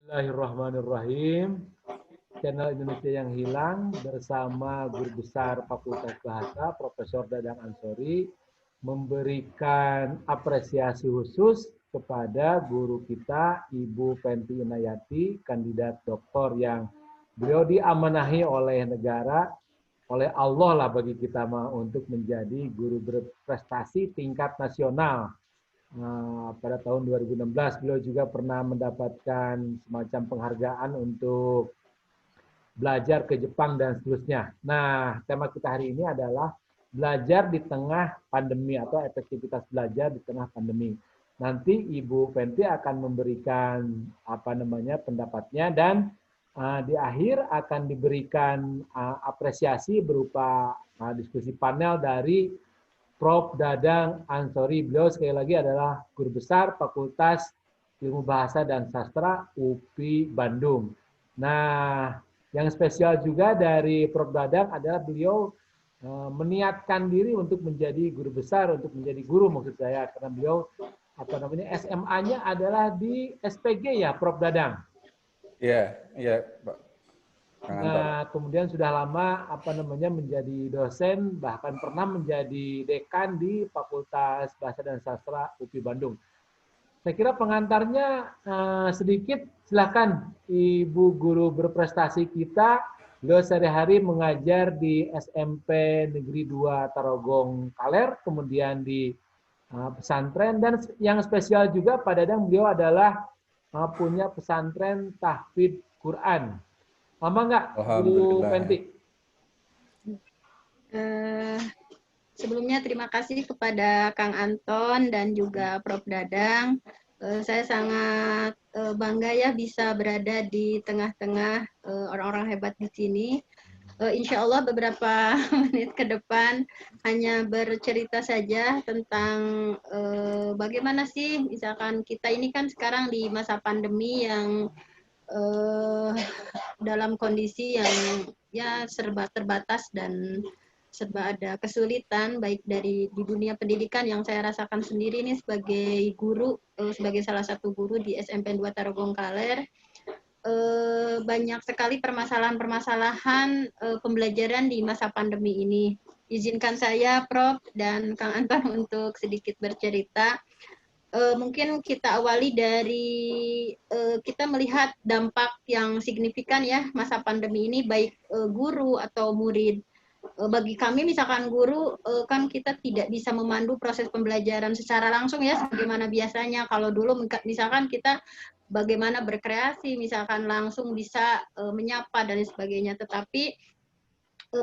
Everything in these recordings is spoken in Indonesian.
Bismillahirrahmanirrahim. Channel Indonesia yang Hilang bersama Guru Besar Fakultas Bahasa, Profesor Dadang Ansori, memberikan apresiasi khusus kepada guru kita, Ibu Fenty Inayati, kandidat doktor yang beliau diamanahi oleh negara, oleh Allah lah bagi kita untuk menjadi guru berprestasi tingkat nasional. Pada tahun 2016 beliau juga pernah mendapatkan semacam penghargaan untuk belajar ke Jepang dan seterusnya. Nah, tema kita hari ini adalah belajar di tengah pandemi atau efektivitas belajar di tengah pandemi. Nanti Ibu Fenty akan memberikan pendapatnya dan di akhir akan diberikan apresiasi berupa diskusi panel dari Prof. Dadang Ansori. Beliau sekali lagi adalah Guru Besar Fakultas Ilmu Bahasa dan Sastra UPI Bandung. Nah, yang spesial juga dari Prof. Dadang adalah beliau meniatkan diri untuk menjadi guru besar, untuk menjadi guru maksud saya, karena beliau SMA-nya adalah di SPG ya, Prof. Dadang. Iya, iya, Pak. Nah, kemudian sudah lama menjadi dosen, bahkan pernah menjadi dekan di Fakultas Bahasa dan Sastra UPI Bandung. Saya kira pengantarnya sedikit, silakan Ibu Guru berprestasi kita. Beliau sehari-hari mengajar di SMP Negeri 2 Tarogong Kaler, kemudian di pesantren, dan yang spesial juga Pak Dadang, beliau adalah punya pesantren tahfidz Quran. Lama nggak, Bu Fenty? Sebelumnya terima kasih kepada Kang Anton dan juga Prof. Dadang. Saya sangat bangga ya bisa berada di tengah-tengah orang-orang hebat di sini. Insya Allah beberapa menit ke depan hanya bercerita saja tentang bagaimana sih misalkan kita ini kan sekarang di masa pandemi yang dalam kondisi yang ya serba terbatas dan serba ada kesulitan, baik dari di dunia pendidikan yang saya rasakan sendiri nih sebagai guru, sebagai salah satu guru di SMP 2 Tarogong Kaler. Banyak sekali permasalahan-permasalahan pembelajaran di masa pandemi ini. Izinkan saya, Prof. dan Kang Anton untuk sedikit bercerita. Mungkin kita awali dari kita melihat dampak yang signifikan ya masa pandemi ini, baik guru atau murid. Bagi kami misalkan guru kan kita tidak bisa memandu proses pembelajaran secara langsung ya sebagaimana biasanya. Kalau dulu misalkan kita bagaimana berkreasi, misalkan langsung bisa menyapa dan sebagainya, tetapi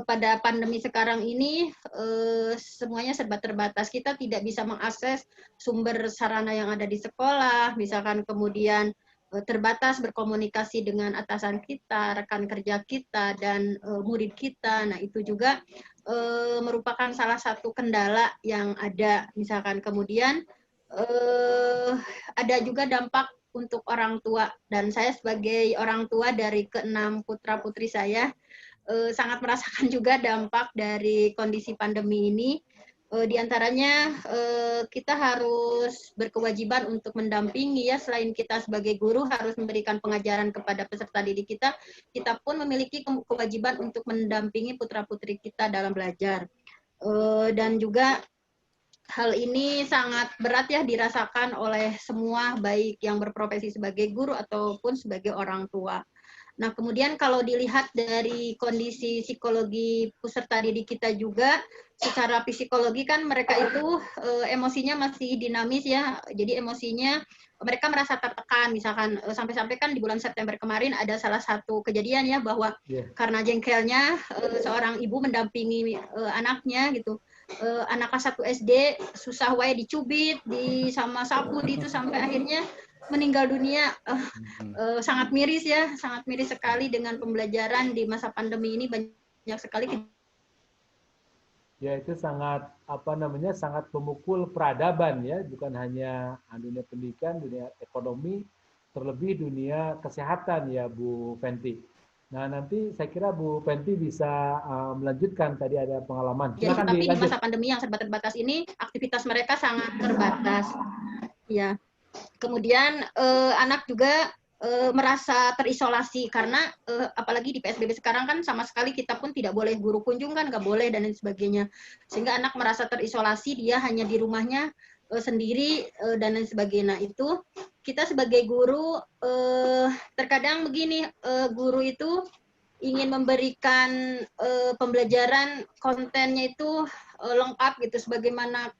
pada pandemi sekarang ini semuanya serba terbatas. Kita tidak bisa mengakses sumber sarana yang ada di sekolah, misalkan kemudian terbatas berkomunikasi dengan atasan kita, rekan kerja kita, dan murid kita. Nah, itu juga merupakan salah satu kendala yang ada. Misalkan kemudian ada juga dampak untuk orang tua. Dan saya sebagai orang tua dari ke-6 putra-putri saya, sangat merasakan juga dampak dari kondisi pandemi ini. Di antaranya kita harus berkewajiban untuk mendampingi ya, selain kita sebagai guru harus memberikan pengajaran kepada peserta didik kita, kita pun memiliki kewajiban untuk mendampingi putra-putri kita dalam belajar. Dan juga hal ini sangat berat ya dirasakan oleh semua, baik yang berprofesi sebagai guru ataupun sebagai orang tua. Nah, kemudian kalau dilihat dari kondisi psikologi peserta didik kita juga, secara psikologi kan mereka itu emosinya masih dinamis ya, jadi emosinya mereka merasa tertekan, misalkan sampai-sampai kan di bulan September kemarin ada salah satu kejadian ya, bahwa karena jengkelnya seorang ibu mendampingi anaknya gitu, anak kelas 1 SD susah wae dicubit, sama sapu itu sampai akhirnya meninggal dunia. Sangat miris ya, sangat miris sekali dengan pembelajaran di masa pandemi ini, banyak sekali. Ya, itu sangat sangat memukul peradaban ya, bukan hanya dunia pendidikan, dunia ekonomi, terlebih dunia kesehatan ya Bu Fenty. Nah, nanti saya kira Bu Fenty bisa melanjutkan, tadi ada pengalaman. Ya, tapi di masa pandemi yang serba terbatas ini aktivitas mereka sangat terbatas. Ya. Kemudian anak juga merasa terisolasi karena apalagi di PSBB sekarang kan sama sekali kita pun tidak boleh guru kunjung kan, nggak boleh dan lain sebagainya, sehingga anak merasa terisolasi, dia hanya di rumahnya sendiri dan lain sebagainya. Nah, itu kita sebagai guru terkadang begini, guru itu ingin memberikan pembelajaran kontennya itu lengkap gitu sebagaimana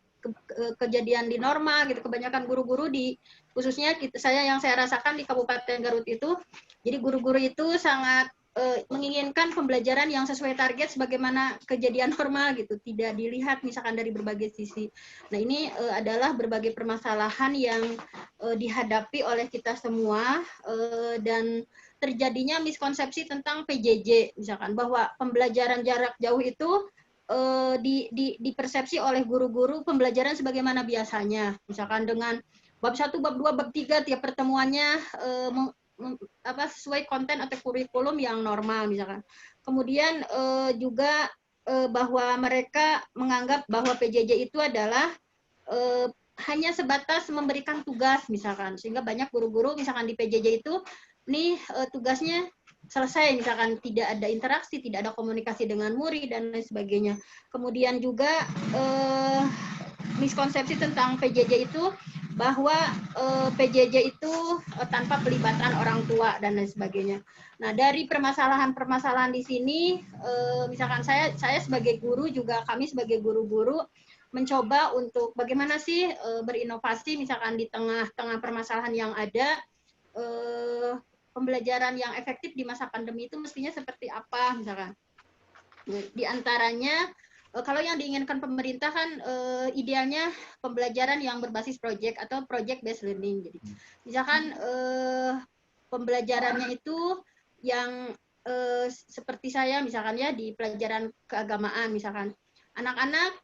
kejadian di normal gitu. Kebanyakan guru-guru di khususnya yang saya rasakan di Kabupaten Garut itu, jadi guru-guru itu sangat menginginkan pembelajaran yang sesuai target sebagaimana kejadian normal gitu, tidak dilihat misalkan dari berbagai sisi. Nah, ini adalah berbagai permasalahan yang dihadapi oleh kita semua dan terjadinya miskonsepsi tentang PJJ misalkan, bahwa pembelajaran jarak jauh itu dipersepsi oleh guru-guru pembelajaran sebagaimana biasanya, misalkan dengan bab 1, bab 2, bab 3 tiap pertemuannya sesuai konten atau kurikulum yang normal misalkan. Kemudian juga bahwa mereka menganggap bahwa PJJ itu adalah hanya sebatas memberikan tugas misalkan, sehingga banyak guru-guru misalkan di PJJ itu nih tugasnya selesai, misalkan tidak ada interaksi, tidak ada komunikasi dengan murid dan lain sebagainya. Kemudian juga miskonsepsi tentang PJJ itu bahwa PJJ itu tanpa pelibatan orang tua dan lain sebagainya. Nah, dari permasalahan-permasalahan di sini, misalkan saya sebagai guru juga, kami sebagai guru-guru mencoba untuk bagaimana sih berinovasi misalkan di tengah-tengah permasalahan yang ada, pembelajaran yang efektif di masa pandemi itu mestinya seperti apa misalkan. Di antaranya kalau yang diinginkan pemerintah kan idealnya pembelajaran yang berbasis project atau project based learning. Jadi misalkan pembelajarannya itu yang seperti saya misalkan ya di pelajaran keagamaan misalkan, anak-anak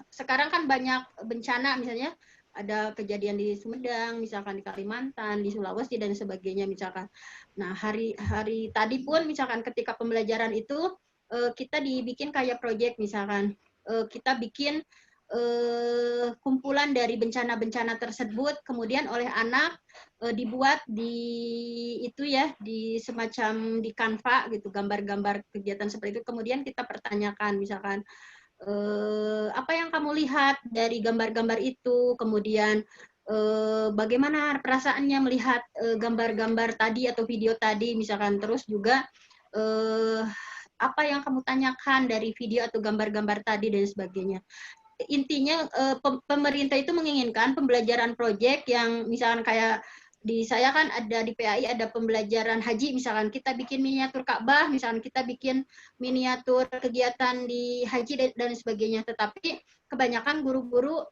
sekarang kan banyak bencana misalnya, ada kejadian di Sumedang, misalkan di Kalimantan, di Sulawesi dan sebagainya misalkan. Nah, hari tadi pun misalkan ketika pembelajaran itu kita dibikin kayak proyek misalkan, kita bikin kumpulan dari bencana-bencana tersebut, kemudian oleh anak dibuat di semacam di Canva gitu, gambar-gambar kegiatan seperti itu, kemudian kita pertanyakan misalkan apa yang kamu lihat dari gambar-gambar itu, kemudian bagaimana perasaannya melihat gambar-gambar tadi atau video tadi misalkan, terus juga apa yang kamu tanyakan dari video atau gambar-gambar tadi dan sebagainya. Intinya pemerintah itu menginginkan pembelajaran proyek yang misalkan kayak di saya kan ada di PAI ada pembelajaran haji misalkan, kita bikin miniatur Ka'bah misalkan, kita bikin miniatur kegiatan di haji dan sebagainya. Tetapi kebanyakan guru-guru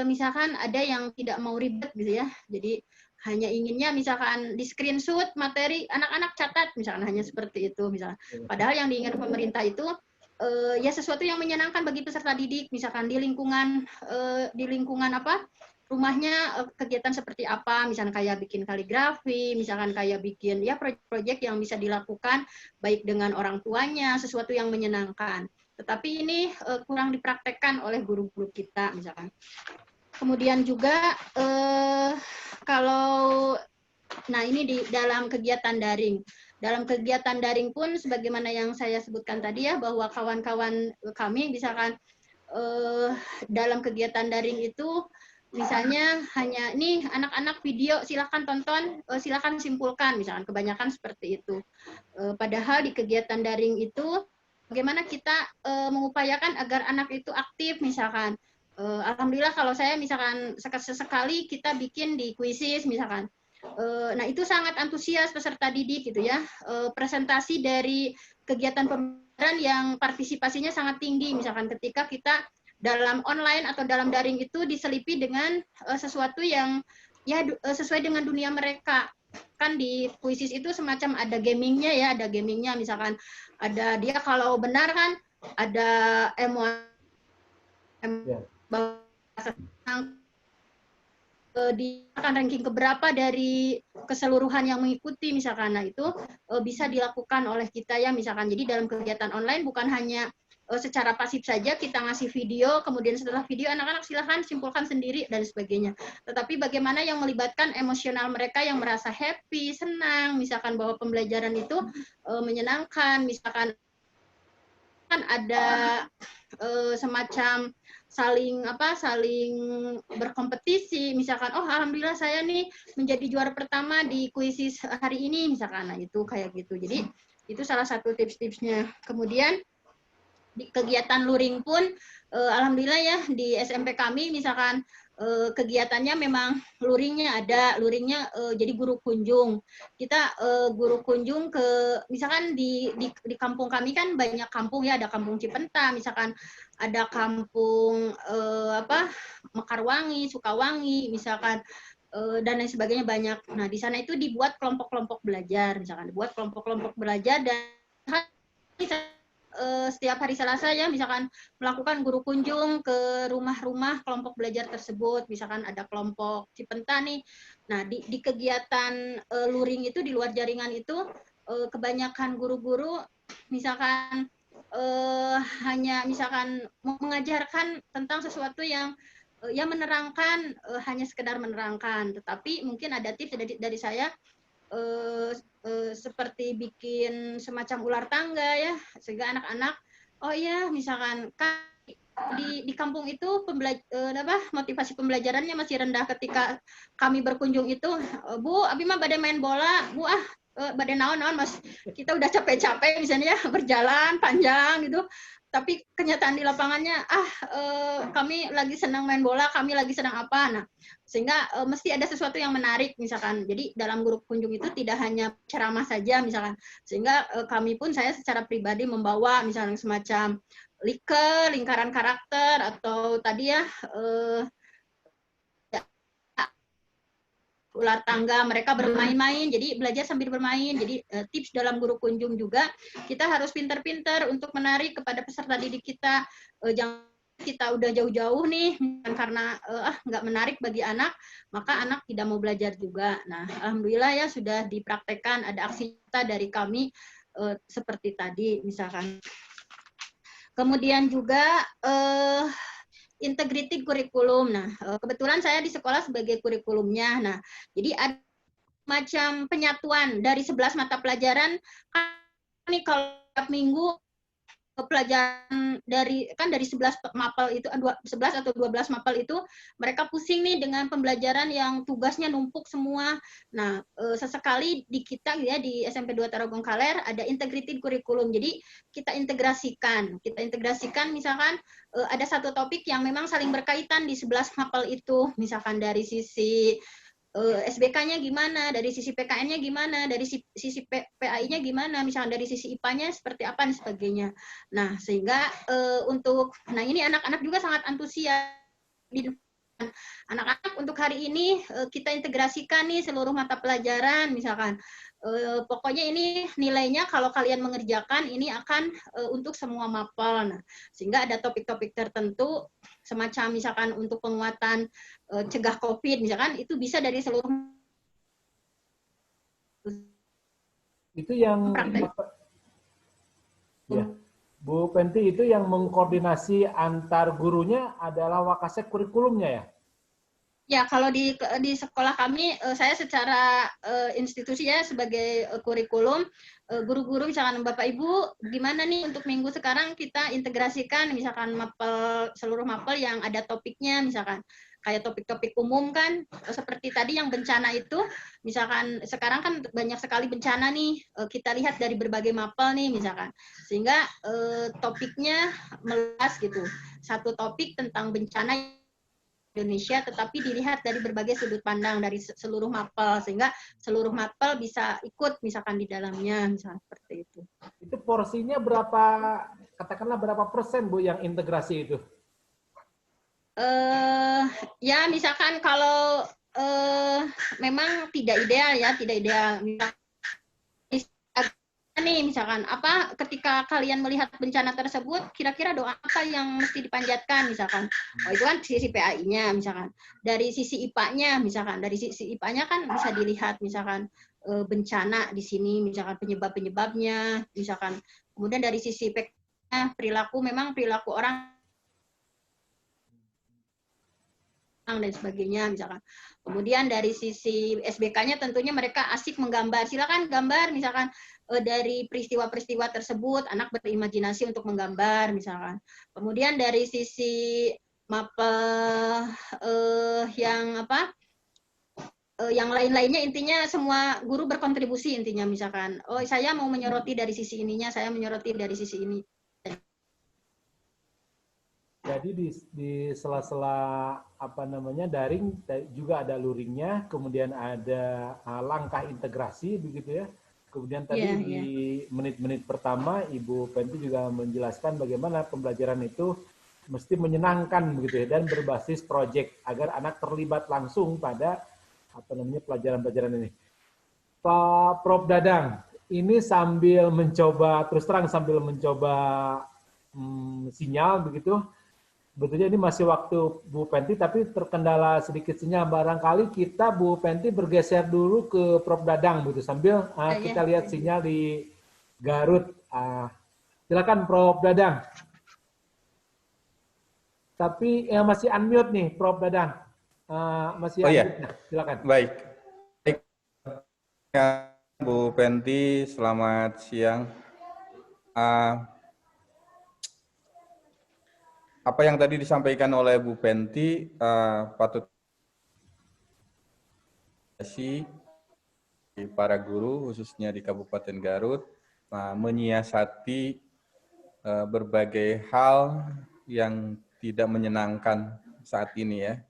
misalkan ada yang tidak mau ribet gitu ya, jadi hanya inginnya misalkan di screenshot materi, anak-anak catat misalkan, hanya seperti itu misalkan. Padahal yang diinginkan pemerintah itu ya sesuatu yang menyenangkan bagi peserta didik, misalkan di lingkungan rumahnya kegiatan seperti apa, misalkan kayak bikin kaligrafi, misalkan kayak bikin ya proyek-proyek yang bisa dilakukan baik dengan orang tuanya, sesuatu yang menyenangkan. Tetapi ini kurang dipraktekkan oleh guru-guru kita misalkan. Kemudian juga nah ini di dalam kegiatan daring. Dalam kegiatan daring pun sebagaimana yang saya sebutkan tadi ya, bahwa kawan-kawan kami misalkan dalam kegiatan daring itu misalnya hanya ini anak-anak video silakan tonton, silakan simpulkan misalkan, kebanyakan seperti itu. Padahal di kegiatan daring itu bagaimana kita mengupayakan agar anak itu aktif misalkan. Alhamdulillah kalau saya misalkan sesekali kita bikin di kuisis misalkan. Nah itu sangat antusias peserta didik gitu ya. Presentasi dari kegiatan pembelajaran yang partisipasinya sangat tinggi misalkan ketika kita dalam online atau dalam daring itu diselipi dengan sesuatu yang ya sesuai dengan dunia mereka. Kan di kuisis itu semacam ada gamingnya ya, ada gamingnya misalkan, ada dia kalau benar kan ada di ranking keberapa dari keseluruhan yang mengikuti misalkan. Nah itu bisa dilakukan oleh kita ya misalkan. Jadi dalam kegiatan online bukan hanya secara pasif saja kita ngasih video, kemudian setelah video anak-anak silahkan simpulkan sendiri dan sebagainya. Tetapi bagaimana yang melibatkan emosional mereka yang merasa happy, senang, misalkan bahwa pembelajaran itu menyenangkan, misalkan kan ada semacam saling berkompetisi, misalkan oh alhamdulillah saya nih menjadi juara pertama di kuisis hari ini misalkan. Nah itu kayak gitu. Jadi itu salah satu tips-tipsnya. Kemudian di kegiatan luring pun alhamdulillah ya di SMP kami misalkan kegiatannya memang luringnya ada, luringnya jadi guru kunjung. Kita guru kunjung ke misalkan di kampung kami kan banyak kampung ya, ada kampung Cipenta, misalkan ada kampung Mekarwangi, Sukawangi, misalkan dan lain sebagainya banyak. Nah, di sana itu dibuat kelompok-kelompok belajar, misalkan dibuat kelompok-kelompok belajar dan setiap hari Selasa ya misalkan melakukan guru kunjung ke rumah-rumah kelompok belajar tersebut, misalkan ada kelompok Cipenta nih. Nah, di kegiatan luring itu di luar jaringan itu kebanyakan guru-guru misalkan hanya misalkan mengajarkan tentang sesuatu yang ya menerangkan, hanya sekedar menerangkan, tetapi mungkin ada tips dari saya seperti bikin semacam ular tangga ya, sehingga anak-anak oh iya misalkan kan di kampung itu motivasi pembelajarannya masih rendah ketika kami berkunjung itu, Bu, abi mah badai main bola, Bu badai naon-naon Mas, kita udah capek-capek misalnya berjalan panjang gitu. Tapi kenyataan di lapangannya kami lagi senang main bola, kami lagi senang apa. Nah, sehingga mesti ada sesuatu yang menarik misalkan. Jadi dalam grup kunjung itu tidak hanya ceramah saja misalkan. Sehingga kami pun saya secara pribadi membawa misalnya semacam lingkaran karakter atau tadi ya ular tangga, mereka bermain-main, jadi belajar sambil bermain. Jadi tips dalam guru kunjung juga kita harus pintar-pintar untuk menarik kepada peserta didik kita. Jangan kita udah jauh-jauh nih karena nggak menarik bagi anak, maka anak tidak mau belajar juga. Nah, alhamdulillah ya sudah dipraktekkan, ada aksi nyata dari kami seperti tadi misalkan. Kemudian juga integrated kurikulum. Nah, kebetulan saya di sekolah sebagai kurikulumnya. Nah, jadi ada macam penyatuan dari 11 mata pelajaran. Kan nih kalau tiap minggu pelajaran dari 11 mapel itu 11 atau 12 mapel itu mereka pusing nih dengan pembelajaran yang tugasnya numpuk semua. Nah, sesekali di kita ya di SMP 2 Tarogong Kaler ada integrated kurikulum. Jadi kita integrasikan misalkan ada satu topik yang memang saling berkaitan di 11 mapel itu, misalkan dari sisi SBK-nya gimana, dari sisi PKN-nya gimana, dari sisi PAI-nya gimana, misalnya dari sisi IPA-nya seperti apa dan sebagainya. Nah, sehingga nah ini anak-anak juga sangat antusias. Anak-anak untuk hari ini kita integrasikan nih seluruh mata pelajaran, misalkan pokoknya ini nilainya kalau kalian mengerjakan ini akan untuk semua mapel. Nah, sehingga ada topik-topik tertentu semacam misalkan untuk penguatan cegah COVID misalkan itu bisa dari seluruh itu yang ya, Bu Penti itu yang mengkoordinasi antar gurunya adalah Wakasek kurikulumnya ya? Ya, kalau di sekolah kami, saya secara institusi ya sebagai kurikulum, guru-guru misalkan Bapak Ibu, gimana nih untuk minggu sekarang kita integrasikan misalkan seluruh mapel yang ada topiknya, misalkan kayak topik-topik umum kan, seperti tadi yang bencana itu, misalkan sekarang kan banyak sekali bencana nih, kita lihat dari berbagai mapel nih misalkan, sehingga topiknya meluas gitu, satu topik tentang bencana Indonesia, tetapi dilihat dari berbagai sudut pandang dari seluruh mapel, sehingga seluruh mapel bisa ikut misalkan di dalamnya, misalnya seperti itu. Itu porsinya berapa, katakanlah berapa persen Bu yang integrasi itu? Ya misalkan kalau memang tidak ideal ya, tidak ideal. Nih misalkan apa ketika kalian melihat bencana tersebut kira-kira doa apa yang mesti dipanjatkan misalkan, oh itu kan sisi PAI-nya misalkan, dari sisi IPA-nya misalkan, dari sisi IPA-nya kan bisa dilihat misalkan bencana di sini misalkan penyebab-penyebabnya misalkan, kemudian dari sisi memang perilaku orang dan sebagainya misalkan. Kemudian dari sisi SBK-nya tentunya mereka asik menggambar. Silakan gambar misalkan dari peristiwa-peristiwa tersebut anak berimajinasi untuk menggambar misalkan. Kemudian dari sisi mapel yang apa? Yang lain-lainnya intinya semua guru berkontribusi intinya misalkan. Oh, saya mau menyoroti dari sisi ininya, saya menyoroti dari sisi ini. Jadi di sela-sela apa namanya daring juga ada luringnya, kemudian ada langkah integrasi begitu ya. Kemudian tadi di menit-menit pertama Ibu Penti juga menjelaskan bagaimana pembelajaran itu mesti menyenangkan begitu ya dan berbasis proyek agar anak terlibat langsung pada apa namanya pelajaran-pelajaran ini. Pak Prof Dadang, ini sambil mencoba terus terang sambil mencoba sinyal begitu. Sebetulnya ini masih waktu Bu Penti, tapi terkendala sedikit sinyal. Barangkali kita Bu Penti bergeser dulu ke Prof Dadang, begitu sambil kita lihat sinyal di Garut. Silakan Prof Dadang. Tapi masih unmute nih Prof Dadang. Masih unmute. Nah, silakan. Baik. Bu Penti, selamat siang. Apa yang tadi disampaikan oleh Bu Penti patut para guru khususnya di Kabupaten Garut menyiasati berbagai hal yang tidak menyenangkan saat ini ya.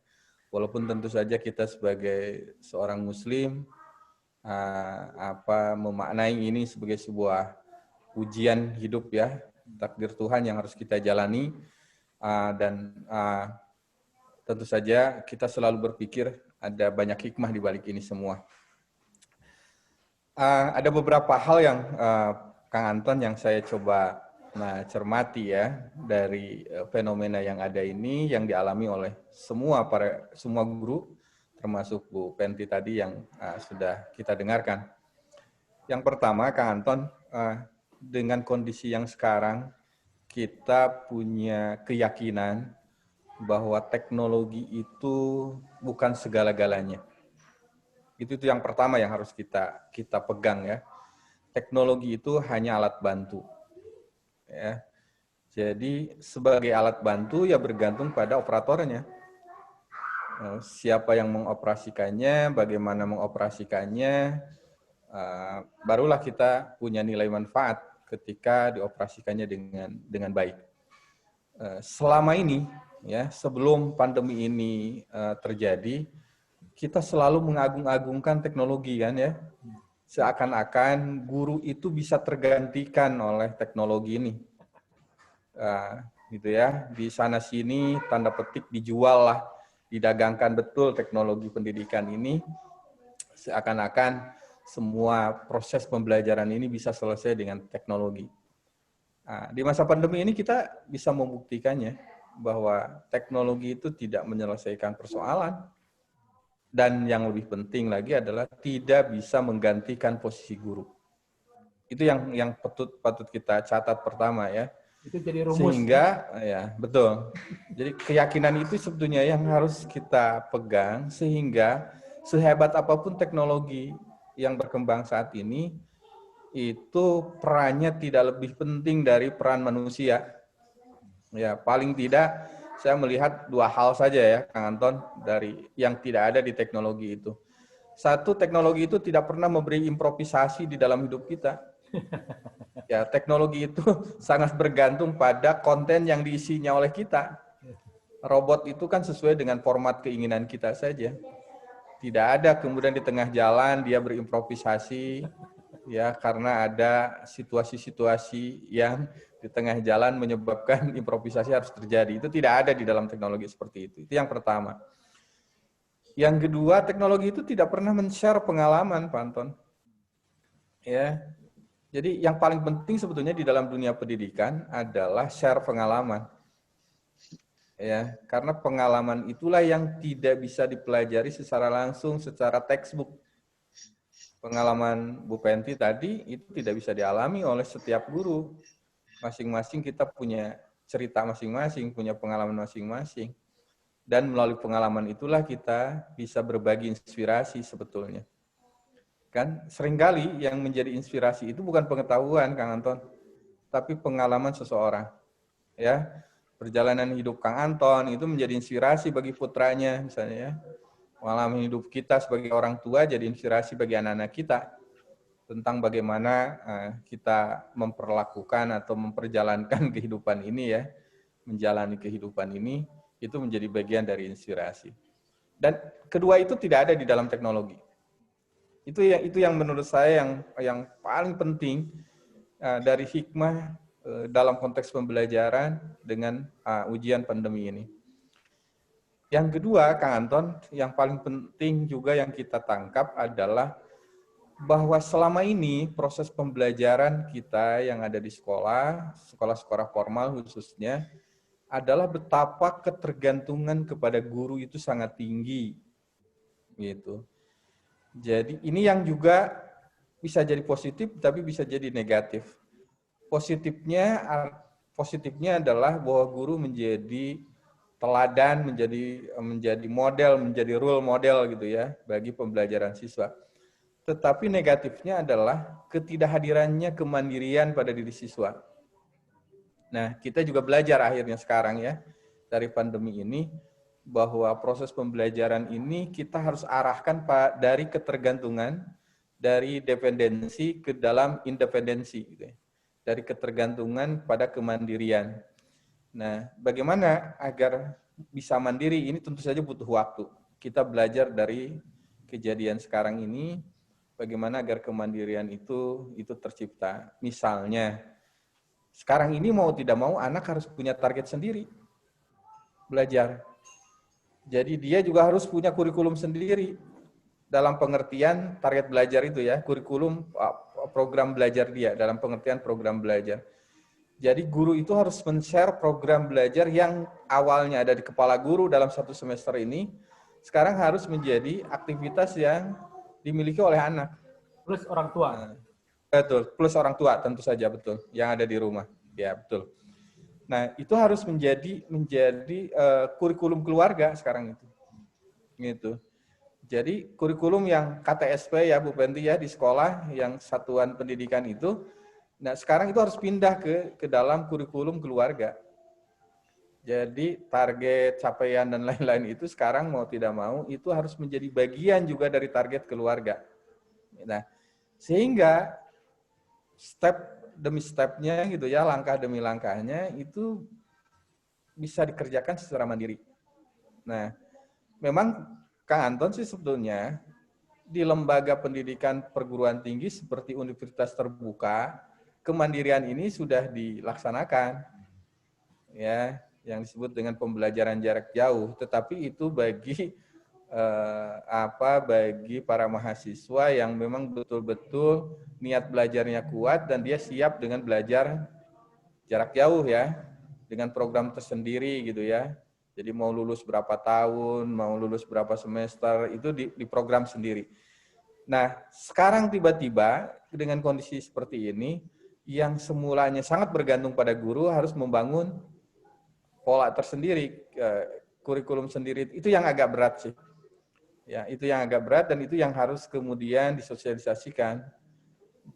Walaupun tentu saja kita sebagai seorang Muslim memaknai ini sebagai sebuah ujian hidup ya, takdir Tuhan yang harus kita jalani. Dan tentu saja kita selalu berpikir ada banyak hikmah di balik ini semua. Ada beberapa hal yang Kang Anton yang saya coba cermati ya dari fenomena yang ada ini yang dialami oleh semua guru termasuk Bu Penti tadi yang sudah kita dengarkan. Yang pertama Kang Anton, dengan kondisi yang sekarang kita punya keyakinan bahwa teknologi itu bukan segala-galanya. Itu yang pertama yang harus kita pegang ya. Teknologi itu hanya alat bantu. Ya. Jadi sebagai alat bantu ya bergantung pada operatornya. Siapa yang mengoperasikannya, bagaimana mengoperasikannya, barulah kita punya nilai manfaat ketika dioperasikannya dengan baik. Selama ini, ya sebelum pandemi ini terjadi, kita selalu mengagung-agungkan teknologi kan ya, seakan-akan guru itu bisa tergantikan oleh teknologi ini, gitu ya. Di sana sini tanda petik dijual lah, didagangkan betul teknologi pendidikan ini, seakan-akan semua proses pembelajaran ini bisa selesai dengan teknologi. Nah, di masa pandemi ini kita bisa membuktikannya bahwa teknologi itu tidak menyelesaikan persoalan dan yang lebih penting lagi adalah tidak bisa menggantikan posisi guru. Itu yang patut kita catat pertama ya. Itu jadi rumus. Sehingga ya betul. Jadi keyakinan itu sebetulnya yang harus kita pegang sehingga sehebat apapun teknologi yang berkembang saat ini, itu perannya tidak lebih penting dari peran manusia. Ya, paling tidak saya melihat dua hal saja ya, Kang Anton, dari yang tidak ada di teknologi itu. Satu, teknologi itu tidak pernah memberi improvisasi di dalam hidup kita. Ya, teknologi itu sangat bergantung pada konten yang diisinya oleh kita. Robot itu kan sesuai dengan format keinginan kita saja. Tidak ada kemudian di tengah jalan dia berimprovisasi, ya karena ada situasi-situasi yang di tengah jalan menyebabkan improvisasi harus terjadi. Itu tidak ada di dalam teknologi seperti itu. Itu yang pertama. Yang kedua, teknologi itu tidak pernah men-share pengalaman, Pak Anton. Ya. Jadi yang paling penting sebetulnya di dalam dunia pendidikan adalah share pengalaman. Ya, karena pengalaman itulah yang tidak bisa dipelajari secara langsung, secara textbook. Pengalaman Bu Penti tadi itu tidak bisa dialami oleh setiap guru. Masing-masing kita punya cerita masing-masing, punya pengalaman masing-masing. Dan melalui pengalaman itulah kita bisa berbagi inspirasi sebetulnya. Kan seringkali yang menjadi inspirasi itu bukan pengetahuan, Kang Anton, tapi pengalaman seseorang. Ya, perjalanan hidup Kang Anton itu menjadi inspirasi bagi putranya, misalnya ya. Pengalaman hidup kita sebagai orang tua jadi inspirasi bagi anak-anak kita tentang bagaimana kita memperlakukan atau memperjalankan kehidupan ini ya, menjalani kehidupan ini, itu menjadi bagian dari inspirasi. Dan kedua itu tidak ada di dalam teknologi. Itu yang menurut saya yang paling penting dari hikmah dalam konteks pembelajaran dengan ujian pandemi ini. Yang kedua, Kang Anton, yang paling penting juga yang kita tangkap adalah bahwa selama ini proses pembelajaran kita yang ada di sekolah-sekolah formal khususnya, adalah betapa ketergantungan kepada guru itu sangat tinggi. Gitu. Jadi ini yang juga bisa jadi positif, tapi bisa jadi negatif. Positifnya adalah bahwa guru menjadi teladan, menjadi model, menjadi role model gitu ya bagi pembelajaran siswa. Tetapi negatifnya adalah ketidakhadirannya kemandirian pada diri siswa. Nah, kita juga belajar akhirnya sekarang ya dari pandemi ini bahwa proses pembelajaran ini kita harus arahkan dari ketergantungan, dari dependensi ke dalam independensi, gitu ya. Dari ketergantungan pada kemandirian. Nah, bagaimana agar bisa mandiri ini tentu saja butuh waktu. Kita belajar dari kejadian sekarang ini, bagaimana agar kemandirian itu tercipta. Misalnya, sekarang ini mau tidak mau anak harus punya target sendiri belajar. Jadi dia juga harus punya kurikulum sendiri dalam pengertian target belajar itu ya, kurikulum program belajar dia dalam pengertian program belajar. Jadi guru itu harus men-share program belajar yang awalnya ada di kepala guru dalam satu semester ini, sekarang harus menjadi aktivitas yang dimiliki oleh anak. Plus orang tua. Nah, betul, plus orang tua tentu saja, betul, yang ada di rumah. Ya, betul. Nah, itu harus menjadi kurikulum keluarga sekarang itu. Gitu. Jadi kurikulum yang KTSP ya Bu Penti ya di sekolah yang satuan pendidikan itu, nah sekarang itu harus pindah ke dalam kurikulum keluarga. Jadi target, capaian dan lain-lain itu sekarang mau tidak mau itu harus menjadi bagian juga dari target keluarga. Nah, sehingga step demi stepnya gitu ya, langkah demi langkahnya itu bisa dikerjakan secara mandiri. Nah, memang Kang Anton sih sebetulnya di lembaga pendidikan perguruan tinggi seperti universitas terbuka, kemandirian ini sudah dilaksanakan, ya, yang disebut dengan pembelajaran jarak jauh. Tetapi itu bagi bagi para mahasiswa yang memang betul-betul niat belajarnya kuat dan dia siap dengan belajar jarak jauh ya, dengan program tersendiri gitu ya. Jadi mau lulus berapa tahun, mau lulus berapa semester, itu di program sendiri. Nah, sekarang tiba-tiba dengan kondisi seperti ini, yang semulanya sangat bergantung pada guru harus membangun pola tersendiri, kurikulum sendiri. Itu yang agak berat sih. Ya, itu yang agak berat dan itu yang harus kemudian disosialisasikan.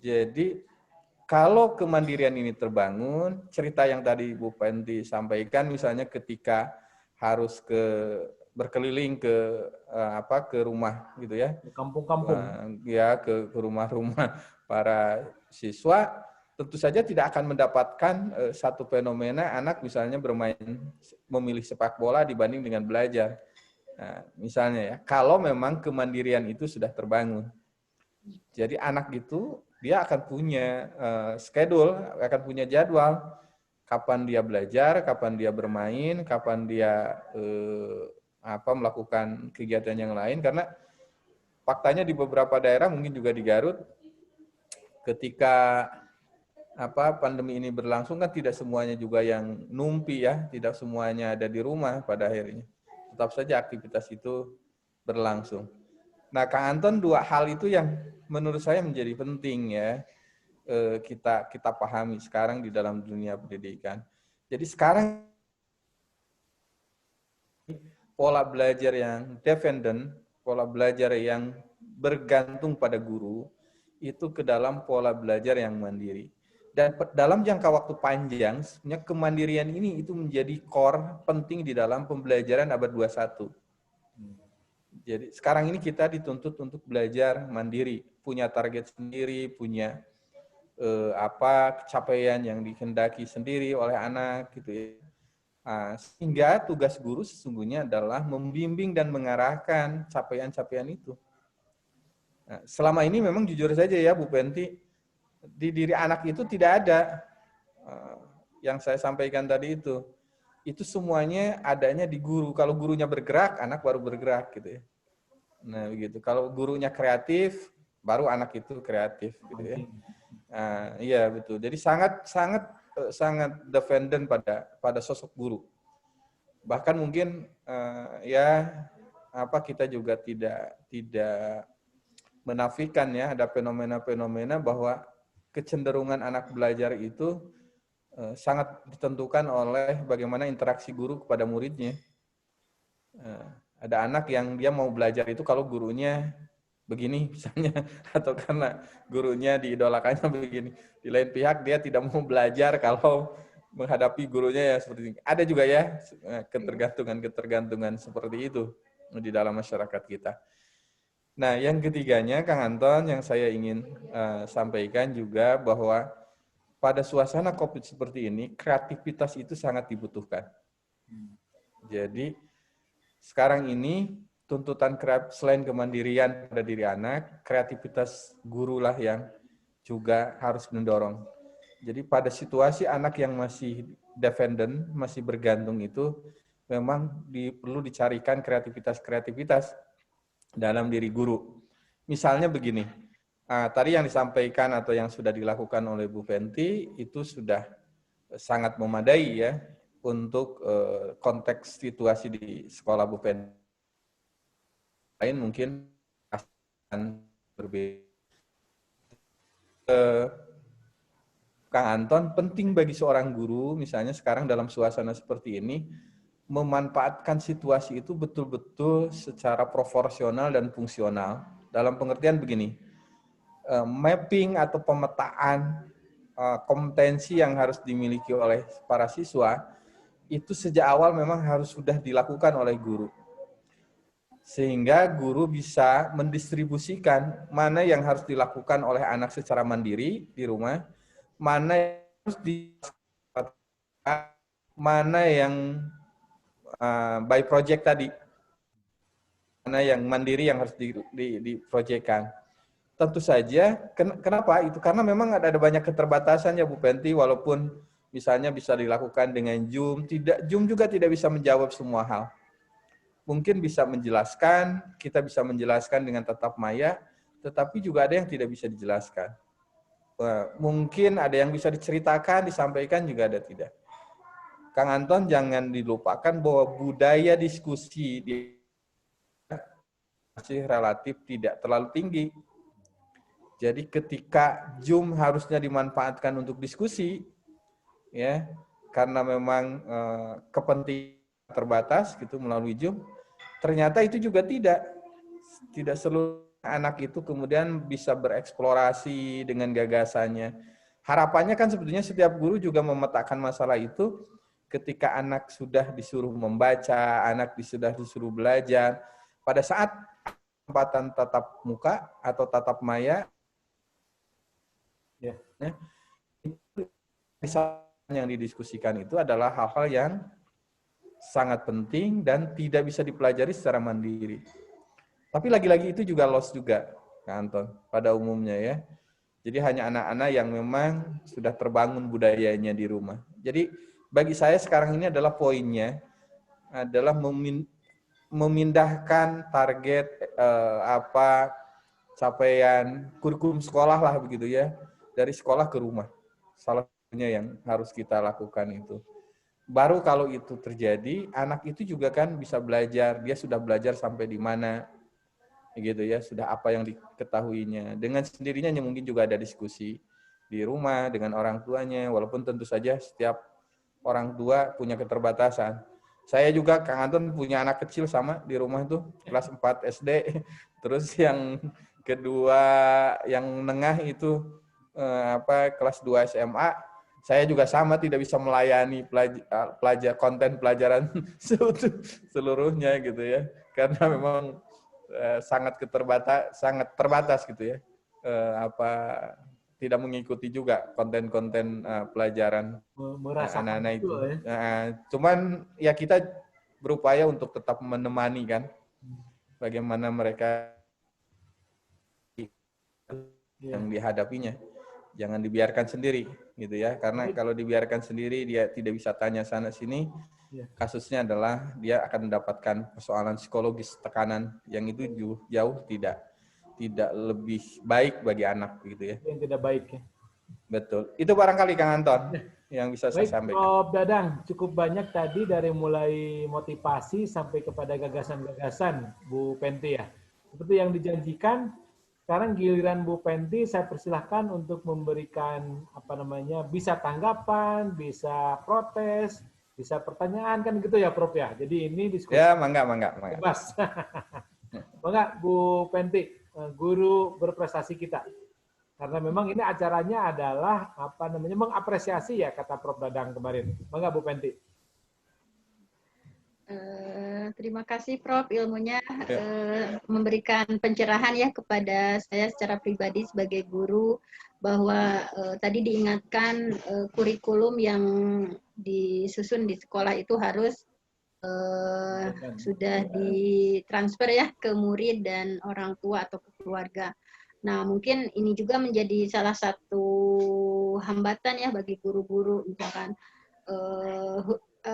Jadi, kalau kemandirian ini terbangun, cerita yang tadi Bu Penti sampaikan, misalnya ketika harus berkeliling ke rumah gitu ya, kampung-kampung ya ke rumah-rumah para siswa, tentu saja tidak akan mendapatkan satu fenomena anak misalnya memilih sepak bola dibanding dengan belajar. Nah, misalnya ya, kalau memang kemandirian itu sudah terbangun, jadi anak itu dia akan punya schedule, akan punya jadwal. Kapan dia belajar, kapan dia bermain, kapan dia melakukan kegiatan yang lain. Karena faktanya di beberapa daerah, mungkin juga di Garut, ketika pandemi ini berlangsung kan tidak semuanya juga yang numpi ya, tidak semuanya ada di rumah pada akhirnya. Tetap saja aktivitas itu berlangsung. Nah, Kang Anton, dua hal itu yang menurut saya menjadi penting ya. kita pahami sekarang di dalam dunia pendidikan. Jadi sekarang pola belajar yang dependent, pola belajar yang bergantung pada guru, itu ke dalam pola belajar yang mandiri. Dan dalam jangka waktu panjang, sebenarnya kemandirian ini itu menjadi core penting di dalam pembelajaran abad 21. Jadi sekarang ini kita dituntut untuk belajar mandiri, punya target sendiri, punya capaian yang dikehendaki sendiri oleh anak gitu ya. Sehingga tugas guru sesungguhnya adalah membimbing dan mengarahkan capaian-capaian itu. Nah, selama ini memang jujur saja ya Bu Penti, di diri anak itu tidak ada yang saya sampaikan tadi itu semuanya adanya di guru. Kalau gurunya bergerak, anak baru bergerak gitu ya. Nah begitu. Kalau gurunya kreatif, baru anak itu kreatif gitu ya. Nah, iya betul. Jadi sangat dependent pada sosok guru. Bahkan mungkin kita juga tidak menafikan ya ada fenomena-fenomena bahwa kecenderungan anak belajar itu sangat ditentukan oleh bagaimana interaksi guru kepada muridnya. Ada anak yang dia mau belajar itu kalau gurunya begini misalnya, atau karena gurunya diidolakannya begini. Di lain pihak dia tidak mau belajar kalau menghadapi gurunya ya seperti ini. Ada juga ya ketergantungan seperti itu di dalam masyarakat kita. Nah, yang ketiganya, Kang Anton, yang saya ingin sampaikan juga bahwa pada suasana COVID seperti ini, kreativitas itu sangat dibutuhkan. Jadi, sekarang ini tuntutan selain kemandirian pada diri anak, kreativitas guru lah yang juga harus mendorong. Jadi, pada situasi anak yang masih dependent, masih bergantung itu, memang perlu dicarikan kreativitas dalam diri guru. Misalnya begini, tadi yang disampaikan atau yang sudah dilakukan oleh Bu Fenty itu sudah sangat memadai ya untuk konteks situasi di sekolah Bu Fenty. Lain mungkin akan berbeda. Kang Anton, penting bagi seorang guru misalnya sekarang dalam suasana seperti ini memanfaatkan situasi itu betul-betul secara proporsional dan fungsional. Dalam pengertian begini, mapping atau pemetaan kompetensi yang harus dimiliki oleh para siswa, itu sejak awal memang harus sudah dilakukan oleh guru. Sehingga guru bisa mendistribusikan mana yang harus dilakukan oleh anak secara mandiri di rumah, mana yang harus mana yang by project tadi, mana yang mandiri yang harus diprojekkan. Tentu saja, kenapa itu? Karena memang ada banyak keterbatasan ya Bu Fenty, walaupun misalnya bisa dilakukan dengan Zoom, Zoom juga tidak bisa menjawab semua hal. Mungkin bisa menjelaskan, kita bisa menjelaskan dengan tatap maya, tetapi juga ada yang tidak bisa dijelaskan. Mungkin ada yang bisa diceritakan, disampaikan, juga ada tidak. Kang Anton, jangan dilupakan bahwa budaya diskusi masih relatif tidak terlalu tinggi. Jadi ketika Zoom harusnya dimanfaatkan untuk diskusi, ya, karena memang kepentingan terbatas gitu melalui Zoom, ternyata itu juga tidak seluruh anak itu kemudian bisa bereksplorasi dengan gagasannya. Harapannya kan sebetulnya setiap guru juga memetakan masalah itu. Ketika anak sudah disuruh membaca, anak sudah disuruh belajar, pada saat kesempatan tatap muka atau tatap maya, yang didiskusikan itu adalah hal-hal yang sangat penting dan tidak bisa dipelajari secara mandiri. Tapi lagi-lagi itu juga loss juga, Kak Anton, pada umumnya ya. Jadi hanya anak-anak yang memang sudah terbangun budayanya di rumah. Jadi bagi saya sekarang ini adalah poinnya adalah memindahkan target capaian kurikulum sekolah lah begitu ya, dari sekolah ke rumah. Salah satunya yang harus kita lakukan itu. Baru kalau itu terjadi, anak itu juga kan bisa belajar, dia sudah belajar sampai di mana, gitu ya, sudah apa yang diketahuinya. Dengan sendirinya mungkin juga ada diskusi di rumah dengan orang tuanya, walaupun tentu saja setiap orang tua punya keterbatasan. Saya juga, Kang Anton, punya anak kecil sama di rumah itu, kelas 4 SD. Terus yang kedua, yang nengah itu kelas 2 SMA. Saya juga sama, tidak bisa melayani konten pelajaran seluruhnya gitu ya. Karena memang sangat terbatas gitu ya. Tidak mengikuti juga konten-konten pelajaran Merasakan anak-anak itu itu. ya. Cuman ya kita berupaya untuk tetap menemani kan, bagaimana mereka yang dihadapinya. Jangan dibiarkan sendiri gitu ya, karena kalau dibiarkan sendiri dia tidak bisa tanya sana sini. Kasusnya adalah dia akan mendapatkan persoalan psikologis, tekanan yang itu jauh tidak lebih baik bagi anak gitu ya. Yang tidak baik ya. Betul. Itu barangkali Kang Anton yang bisa saya sampaikan. Prof. Dadang, cukup banyak tadi dari mulai motivasi sampai kepada gagasan-gagasan Bu Penti ya. Seperti yang dijanjikan, sekarang giliran Bu Penti, saya persilahkan untuk memberikan bisa tanggapan, bisa protes, bisa pertanyaan, kan gitu ya Prof ya. Jadi ini diskusi. Ya, mangga. Bebas. Mangga Bu Penti, guru berprestasi kita. Karena memang ini acaranya adalah mengapresiasi ya, kata Prof Dadang kemarin. Mangga Bu Penti. Terima kasih Prof, ilmunya memberikan pencerahan ya kepada saya secara pribadi sebagai guru, bahwa tadi diingatkan kurikulum yang disusun di sekolah itu harus sudah ditransfer ya ke murid dan orang tua atau ke keluarga. Nah, mungkin ini juga menjadi salah satu hambatan ya bagi guru-guru, misalkan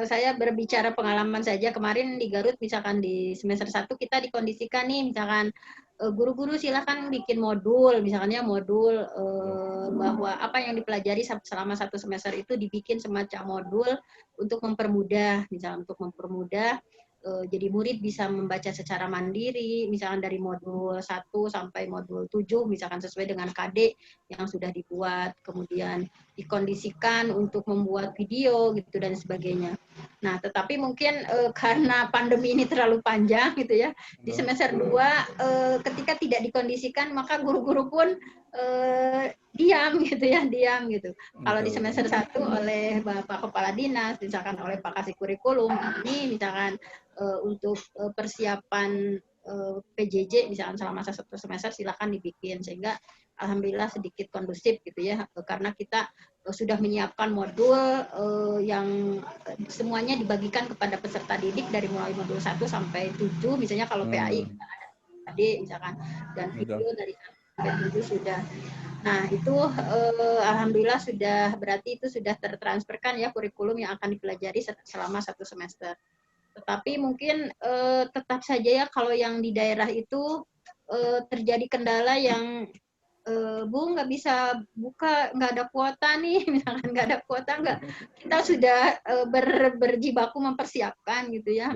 saya berbicara pengalaman saja kemarin di Garut, misalkan di semester 1 kita dikondisikan nih, misalkan guru-guru silakan bikin modul, misalnya modul bahwa apa yang dipelajari selama 1 semester itu dibikin semacam modul untuk mempermudah, misalnya untuk mempermudah jadi murid bisa membaca secara mandiri, misalkan dari modul 1 sampai modul 7, misalkan sesuai dengan KD yang sudah dibuat, kemudian dikondisikan untuk membuat video gitu dan sebagainya. Nah, tetapi mungkin karena pandemi ini terlalu panjang gitu ya, di semester 2 ketika tidak dikondisikan maka guru-guru pun diam gitu. Kalau di semester 1 oleh Bapak Kepala Dinas, misalkan oleh Pak Kasih Kurikulum, ini misalkan untuk persiapan PJJ misalkan selama 1 semester silakan dibikin, sehingga alhamdulillah sedikit kondusif gitu ya, karena kita sudah menyiapkan modul yang semuanya dibagikan kepada peserta didik dari mulai modul 1 sampai 7, misalnya kalau PAI ada misalkan, dan video dari 1 sampai 7 sudah. Nah, itu alhamdulillah sudah, berarti itu sudah tertransferkan ya kurikulum yang akan dipelajari selama 1 semester. Tetapi mungkin tetap saja ya kalau yang di daerah itu terjadi kendala yang Bu nggak bisa buka, nggak ada kuota nih, misalkan nggak ada kuota, kita sudah berjibaku mempersiapkan gitu ya,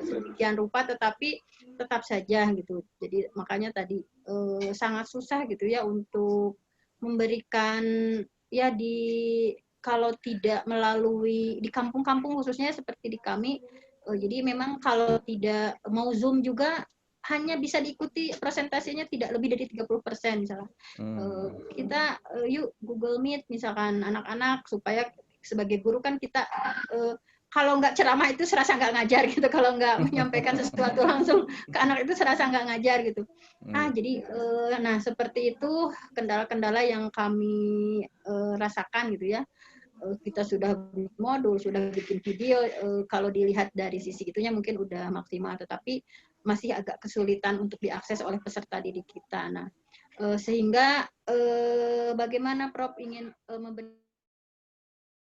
sedemikian rupa, tetapi tetap saja gitu. Jadi makanya tadi sangat susah gitu ya untuk memberikan ya kalau tidak melalui di kampung-kampung khususnya seperti di kami, jadi memang kalau tidak mau Zoom juga hanya bisa diikuti presentasinya tidak lebih dari 30% misalnya. Kita yuk Google Meet misalkan anak-anak, supaya sebagai guru kan kita kalau nggak ceramah itu serasa nggak ngajar gitu, kalau nggak menyampaikan sesuatu langsung ke anak itu serasa nggak ngajar gitu. Jadi nah seperti itu kendala-kendala yang kami rasakan gitu ya. Kita sudah bikin modul, sudah bikin video, kalau dilihat dari sisi itunya mungkin udah maksimal, tetapi masih agak kesulitan untuk diakses oleh peserta didik kita. Nah, sehingga bagaimana Prof ingin memberi